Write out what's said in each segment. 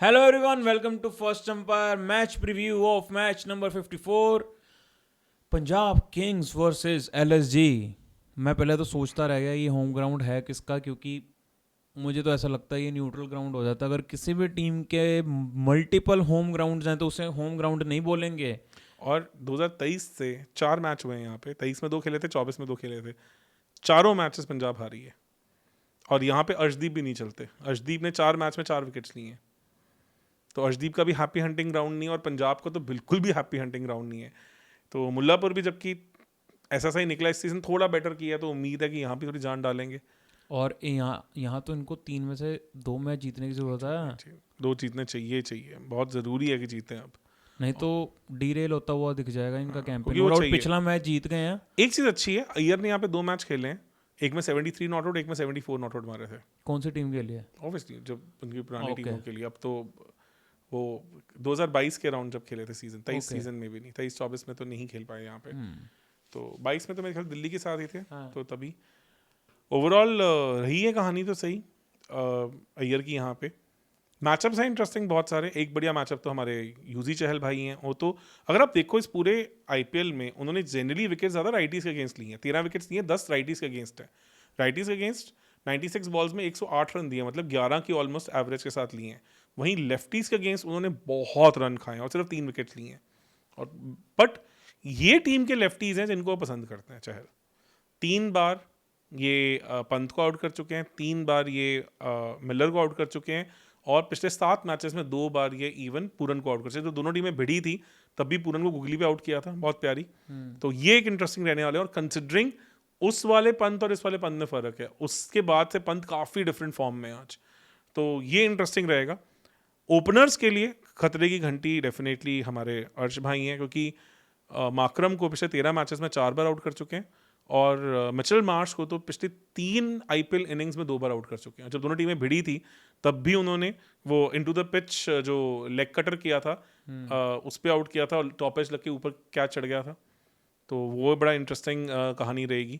Hello everyone, welcome to First Umpire match preview of match number 54 Punjab Kings versus LSG. मैं पहले तो सोचता रह गया ये होम ग्राउंड है किसका, क्योंकि मुझे तो ऐसा लगता है ये न्यूट्रल ग्राउंड हो जाता है। अगर किसी भी टीम के मल्टीपल होम ग्राउंड्स हैं तो उसे होम ग्राउंड नहीं बोलेंगे। और 2023 से 4 मैच हुए हैं यहाँ पे। 23 में 2 खेले थे, 24 में 2 खेले थे। चारों मैचेस पंजाब हारी है और यहाँ पे अर्शदीप भी नहीं चलते। अर्शदीप ने 4 मैच में 4 विकेट्स लिए हैं, तो अर्शदीप का भी हैप्पी हंटिंग ग्राउंड नहीं है और पंजाब को तो बिल्कुल भी हैप्पी हंटिंग ग्राउंड नहीं है। तो मुल्लापुर भी जबकि ऐसा सही निकला इस सीजन, थोड़ा बेटर किया, तो उम्मीद है कि यहाँ भी थोड़ी जान डालेंगे। और यहाँ तो इनको 3 में से 2 मैच जीतने की जरूरत है। 2 जीतने चाहिए, बहुत ज़रूरी है कि जीतें अब, नहीं तो डीरेल होता हुआ दिख जाएगा इनका कैंपेन। क्योंकि वो नो डाउट चाहिए। पिछला मैच जीत गए हैं। एक चीज़ अच्छी है, अय्यर ने यहाँ पे 2 मैच खेले हैं, एक में 73 नॉट आउट, एक में 74 नॉट आउट मारे थे। कौन सी टीम के लिए? ऑब्वियसली जब उनकी पुरानी Okay. टीमों के लिए। अब तो वो 2022 के राउंड जब खेले थे सीजन, 23 Okay. सीजन में भी नहीं, 23-24 में तो नहीं खेल पाए यहाँ पे। तो 22 में तो मेरे ख्याल दिल्ली के साथ ही थे। हाँ। तो तभी ओवरऑल रही है कहानी तो सही अय्यर की यहाँ पे। मैचअप्स हैं इंटरेस्टिंग बहुत सारे। एक बढ़िया मैचअप तो हमारे यूजी चहल भाई हैं। वो तो अगर आप देखो इस पूरे आईपीएल में उन्होंने जनरली विकेट ज़्यादा राइटीज़ के अगेंस्ट लिए हैं। 13 विकेट्स लिए, 10 राइटीज़ के अगेंस्ट है। राइटीज़ के अगेंस्ट 96 बॉल्स में 108 रन दिए, मतलब 11 की ऑलमोस्ट एवरेज के साथ लिए हैं। वहीं लेफ्टीज़ के अगेंस्ट उन्होंने बहुत रन खाए और सिर्फ 3 विकेट्स लिए हैं। और बट ये टीम के लेफ्टीज़ हैं जिनको वो पसंद करते हैं चहल। 3 बार ये पंत को आउट कर चुके हैं, 3 बार ये मिलर को आउट कर चुके हैं, और पिछले 7 मैचेस में 2 बार ये इवन पूरन को आउट कर चुके। तो दोनों टीमें भिड़ी थी, तब भी पूरन को गुगली पे आउट किया था, बहुत प्यारी। तो ये एक इंटरेस्टिंग रहने वाला है। और कंसिडरिंग उस वाले पंत और इस वाले पंत में फ़र्क है, उसके बाद से पंत काफ़ी डिफरेंट फॉर्म में है आज, तो ये इंटरेस्टिंग रहेगा। ओपनर्स के लिए खतरे की घंटी डेफिनेटली हमारे अर्श भाई हैं, क्योंकि माकरम को पिछले 13 मैचेस में 4 बार आउट कर चुके हैं, और मिचेल मार्श को तो पिछली 3 आईपीएल इनिंग्स में 2 बार आउट कर चुके हैं। जब दोनों टीमें भिड़ी थी तब भी उन्होंने वो इनटू द पिच जो लेग कटर किया था, उस पर आउट किया था और टॉप एज लग के ऊपर कैच चढ़ गया था। तो वो बड़ा इंटरेस्टिंग कहानी रहेगी।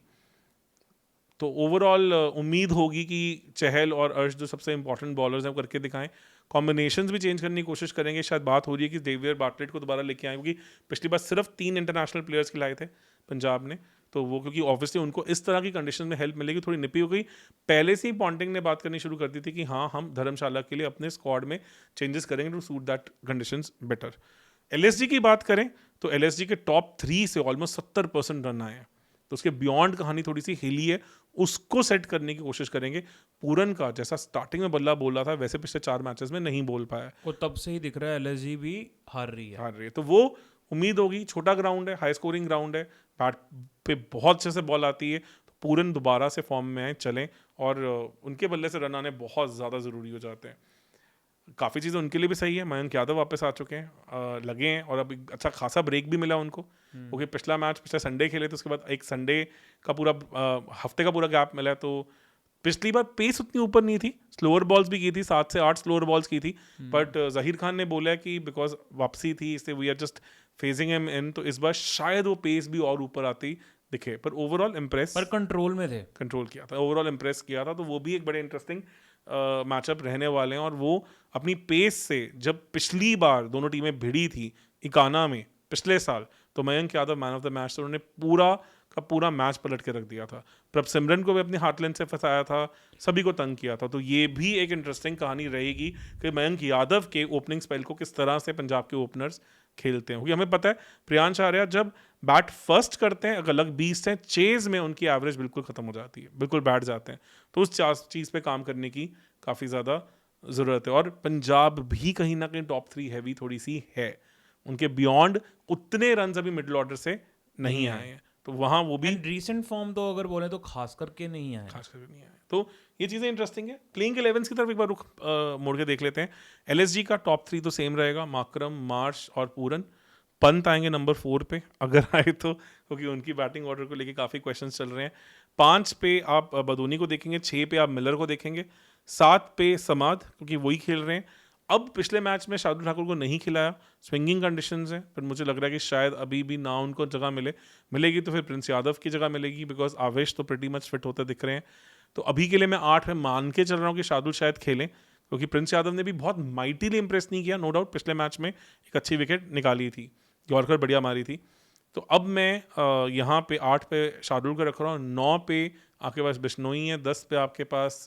तो ओवरऑल उम्मीद होगी कि चहल और अर्श जो सबसे इंपॉर्टेंट बॉलर्स हैं वो करके दिखाएं। कॉम्बिनेशंस भी चेंज करने की कोशिश करेंगे। शायद बात हो रही है कि डेवियर बार्टलेट को दोबारा लेके आए, क्योंकि पिछली बार सिर्फ 3 इंटरनेशनल प्लेयर्स खिलाए थे पंजाब ने। तो वो क्योंकि ऑब्वियसली उनको इस तरह की कंडीशन में हेल्प मिलेगी, थोड़ी निपी हो गई। पहले से ही पॉन्टिंग ने बात करनी शुरू कर दी थी कि हाँ, हम धर्मशाला के लिए अपने स्क्वाड में चेंजेस करेंगे to suit that conditions better. LSG की बात करें तो एलएसजी के टॉप 3 से ऑलमोस्ट 70% रन आए हैं, तो उसके बियॉन्ड कहानी थोड़ी सी हिली है, उसको सेट करने की कोशिश करेंगे। पूरन का जैसा स्टार्टिंग में बल्ला बोल रहा था वैसे पिछले 4 मैचेस में नहीं बोल पाया, और तब से ही दिख रहा है एलएसजी भी हार रही है। हार रही है। तो वो उम्मीद होगी, छोटा ग्राउंड है, हाई स्कोरिंग ग्राउंड है, बैट पे बहुत अच्छे से बॉल आती है, तो पूरन दोबारा से फॉर्म में आए, चलें, और उनके बल्ले से रन आने बहुत ज़्यादा ज़रूरी हो जाते हैं। काफ़ी चीज़ें उनके लिए भी सही है। मयंक यादव वापस आ चुके हैं, लगे हैं, और अब एक अच्छा खासा ब्रेक भी मिला उनको, क्योंकि पिछला मैच पिछले संडे खेले थे, उसके बाद एक संडे का पूरा हफ्ते का पूरा गैप मिला है। तो पिछली बार पेस उतनी ऊपर नहीं थी, स्लोअर बॉल्स भी की थी, 7 से 8 स्लोअर बॉल्स की थी, बट जहीर खान ने बोला है कि बिकॉज वापसी थी इससे we are just phasing him in, तो इस बार शायद वो पेस भी और ऊपर आती दिखे। पर ओवरऑल इम्प्रेस, पर कंट्रोल में थे, कंट्रोल किया था, ओवरऑल इम्प्रेस किया था। तो वो भी एक बड़े इंटरेस्टिंग मैचअप रहने वाले हैं। और वो अपनी पेस से, जब पिछली बार दोनों टीमें भिड़ी थी इकाना में पिछले साल, तो Mayank Yadav man of the match, तो उन्होंने पूरा का पूरा मैच पलट के रख दिया था। प्रभ सिमरन को भी अपनी हार्टलैंड से फंसाया था, सभी को तंग किया था। तो ये भी एक इंटरेस्टिंग कहानी रहेगी कि मयंक यादव के ओपनिंग स्पेल को किस तरह से पंजाब के ओपनर्स खेलते हैं, क्योंकि हमें पता है प्रियांश आर्या जब बैट फर्स्ट करते हैं, अगर अलग 20 हैं, चेज में उनकी एवरेज बिल्कुल ख़त्म हो जाती है, बिल्कुल बैठ जाते हैं। तो उस चीज़ पे काम करने की काफ़ी ज़्यादा ज़रूरत है। और पंजाब भी कहीं ना कहीं टॉप 3 हैवी थोड़ी सी है, उनके बियॉन्ड उतने रन अभी मिडिल ऑर्डर से नहीं आए हैं, तो वहाँ वो भी एंड रीसेंट फॉर्म तो अगर बोले तो खास करके नहीं आए। खास करके नहीं आए। तो ये चीज़ें इंटरेस्टिंग है। प्लेइंग 11 की तरफ एक बार रुख मोड़ के देख लेते हैं। एलएसजी का टॉप 3 तो सेम रहेगा, माकरम, मार्श और पूरन। पंत आएंगे नंबर 4 पे अगर आए तो, क्योंकि उनकी बैटिंग ऑर्डर को लेके काफ़ी क्वेश्चंस चल रहे हैं। 5 पे आप बदोनी को देखेंगे, 6 पे आप मिलर को देखेंगे, 7 पे समाद, क्योंकि वही खेल रहे हैं। अब पिछले मैच में शार्दुल ठाकुर को नहीं खिलाया, स्विंगिंग कंडीशंस हैं, पर मुझे लग रहा है कि शायद अभी भी ना उनको जगह मिलेगी तो फिर प्रिंस यादव की जगह मिलेगी, बिकॉज आवेश तो प्रेटी मच फिट होते दिख रहे हैं। तो अभी के लिए मैं 8 में मान के चल रहा हूँ कि शार्दुल शायद खेलें, क्योंकि प्रिंस यादव ने भी बहुत माइटीली इंप्रेस नहीं किया, नो डाउट पिछले मैच में एक अच्छी विकेट निकाली थी, यॉर्कर बढ़िया मारी थी। तो अब मैं यहाँ पे 8 पे शार्दुल को रख रहा हूँ, 9 पे आपके पास बिश्नोई है, 10 पे आपके पास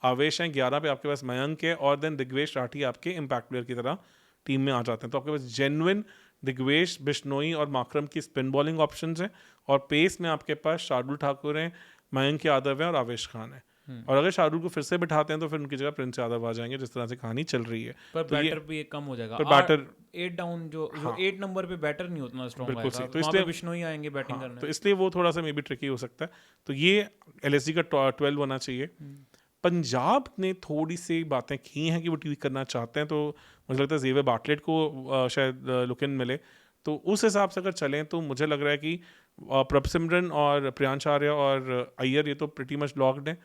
आवेश हैं, 11 पे आपके पास मयंक है, और देन दिग्वेश राठी आपके इम्पैक्ट प्लेयर की तरह टीम में आ जाते हैं। तो आपके पास जेन्युइन दिग्वेश, बिश्नोई और माकरम की स्पिन बॉलिंग ऑप्शंस हैं, और पेस में आपके पास शार्दुल ठाकुर हैं, मयंक यादव हैं और आवेश खान है। और अगर शार्दुल को फिर से बिठाते हैं तो फिर उनकी जगह प्रिंस यादव आ जाएंगे, जिस तरह से कहानी चल रही है। पर तो बैटर भी एक कम हो जाएगा, पर बैटर 8 डाउन जो 8 नंबर पे बैटर नहीं उतना स्ट्रॉन्ग बिल्कुल आएगा, सही। तो वहाँ इसलिए पे बिश्नोई आएंगे बैटिंग करने। तो इसलिए वो थोड़ा सा मे बी ट्रिकी हो सकता है। तो ये एलएसजी का 12 होना चाहिए। पंजाब ने थोड़ी सी बातें की हैं कि वो ट्वीक करना चाहते हैं, तो मुझे लगता है जेवियर बार्टलेट को शायद लुक इन मिले। तो उस हिसाब से अगर चलें तो मुझे लग रहा है कि प्रभसिमरन और प्रियांश आर्या और अय्यर ये तो प्रिटी मच लॉक्ड हैं।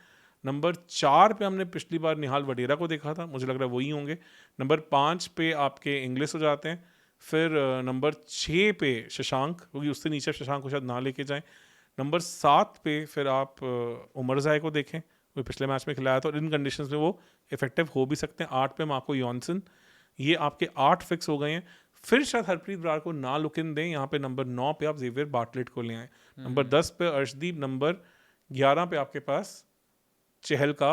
नंबर 4 पे हमने पिछली बार निहाल वडेरा को देखा था, मुझे लग रहा है वही होंगे। नंबर 5 पे आपके इंग्लिश हो जाते हैं। फिर नंबर 6 पे शशांक, क्योंकि उससे नीचे शशांक को शायद ना लेके जाएं। नंबर 7 पे फिर आप उमर जाए को देखें, वो पिछले मैच में खिलाया था और इन कंडीशंस में वो इफेक्टिव हो भी सकते हैं। 8 पे मार्को यॉनसन, ये आपके 8 फिक्स हो गए हैं। फिर शायद हरप्रीत बराड़ को ना लुक इन दें, यहाँ पे नंबर 9 पे आप जेवियर बार्टलेट को ले आए। नंबर 10 पे अर्शदीप, नंबर 11 पे आपके पास चहल का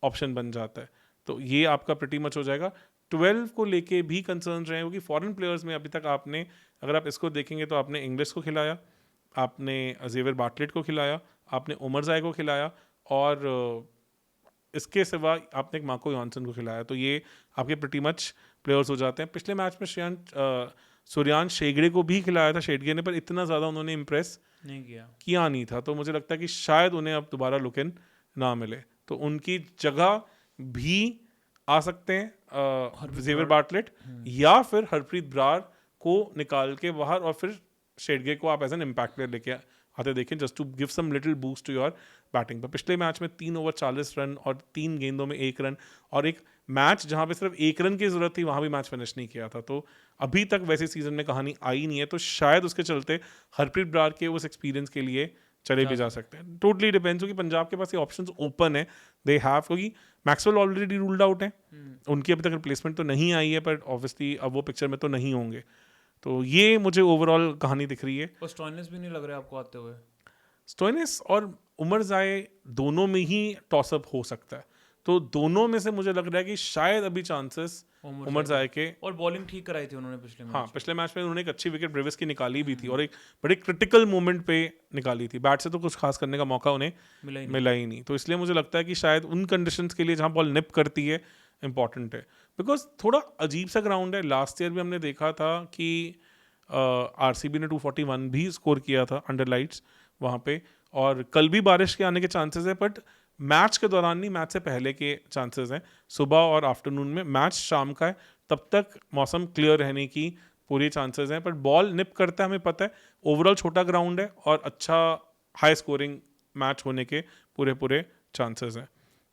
ऑप्शन बन जाता है। तो ये आपका प्रिटी मच हो जाएगा। 12 को लेके भी कंसर्न रहे, क्योंकि फॉरेन प्लेयर्स में अभी तक आपने, अगर आप इसको देखेंगे तो आपने इंग्लिश को खिलाया, आपने जेवियर बार्टलेट को खिलाया, आपने उमर जाए को खिलाया, और इसके सिवा आपने एक मार्को यॉनसन को खिलाया। तो ये आपके प्रिटी मच प्लेयर्स हो जाते हैं। पिछले मैच में सूर्यांश शेगड़े को भी खिलाया था शेडगे ने, पर इतना ज़्यादा उन्होंने इम्प्रेस नहीं किया नहीं था। तो मुझे लगता है कि शायद उन्हें अब दोबारा लुक इन ना मिले, तो उनकी जगह भी आ सकते हैं जेवियर बार्टलेट, या फिर हरप्रीत बराड़ को निकाल के बाहर और फिर शेडगे को आप एज एन इम्पैक्ट प्लेयर लेके आते देखें, just to give some little boost to your batting. पर पिछले मैच में 3 ओवर 40 रन और 3 गेंदों में 1 रन, और एक मैच जहां पे सिर्फ 1 रन की जरूरत थी वहां भी मैच फिनिश नहीं किया था। तो अभी तक वैसे सीजन में कहानी आई नहीं है, तो शायद उसके चलते हरप्रीत बराड़ के उस एक्सपीरियंस के लिए चले भी जा सकते हैं। टोटली डिपेंड्स, क्योंकि पंजाब के पास ये ऑप्शंस ओपन है, दे हैव, क्योंकि मैक्सवेल ऑलरेडी रूल्ड आउट है, उनकी अभी तक रिप्लेसमेंट तो नहीं आई है, पर ऑब्वियसली अब वो पिक्चर में तो नहीं होंगे। तो ये मुझे ओवरऑल कहानी दिख रही है। और स्टॉइनिस भी नहीं लग रहा है आपको आते हुए? स्टोइनिस और उमर जाए दोनों में ही टॉसअप हो सकता है, तो दोनों में से मुझे लग रहा है कि शायद अभी चांसेस उमर जाए के। और बॉलिंग ठीक कराई थी उन्होंने पिछले मैच। हाँ, पिछले मैच में उन्होंने एक अच्छी विकेट ब्रेविस की निकाली भी थी, और एक बड़े क्रिटिकल मोमेंट पे निकाली थी। बैट से तो कुछ खास करने का मौका उन्हें मिला ही नहीं। तो इसलिए मुझे लगता है कि शायद उन कंडीशंस के लिए जहाँ बॉल निप करती है इंपॉर्टेंट है, बिकॉज थोड़ा अजीब सा ग्राउंड है। लास्ट ईयर भी हमने देखा था कि आरसीबी ने 241 भी स्कोर किया था अंडर लाइट्स वहाँ पे, और कल भी बारिश के आने के चांसेस है, बट मैच के दौरान नहीं, मैच से पहले के चांसेस हैं। सुबह और आफ्टरनून में, मैच शाम का है, तब तक मौसम क्लियर रहने की पूरी चांसेस हैं, पर बॉल निप करता है, हमें पता है। ओवरऑल छोटा ग्राउंड है और अच्छा हाई स्कोरिंग मैच होने के पूरे चांसेस हैं।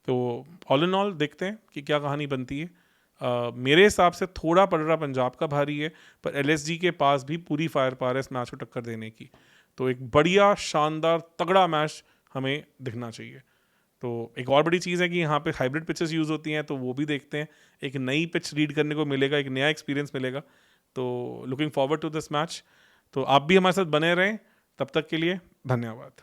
तो ऑल इन ऑल देखते हैं कि क्या कहानी बनती है। मेरे हिसाब से थोड़ा पड़ रहा पंजाब का भारी है, पर एलएसजी के पास भी पूरी फायर पावर है इस मैच को टक्कर देने की। तो एक बढ़िया शानदार तगड़ा मैच हमें दिखना चाहिए। तो एक और बड़ी चीज़ है कि यहाँ पे हाइब्रिड पिचेस यूज़ होती हैं, तो वो भी देखते हैं। एक नई पिच रीड करने को मिलेगा, एक नया एक्सपीरियंस मिलेगा। तो looking forward to this match. तो आप भी हमारे साथ बने रहें, तब तक के लिए धन्यवाद।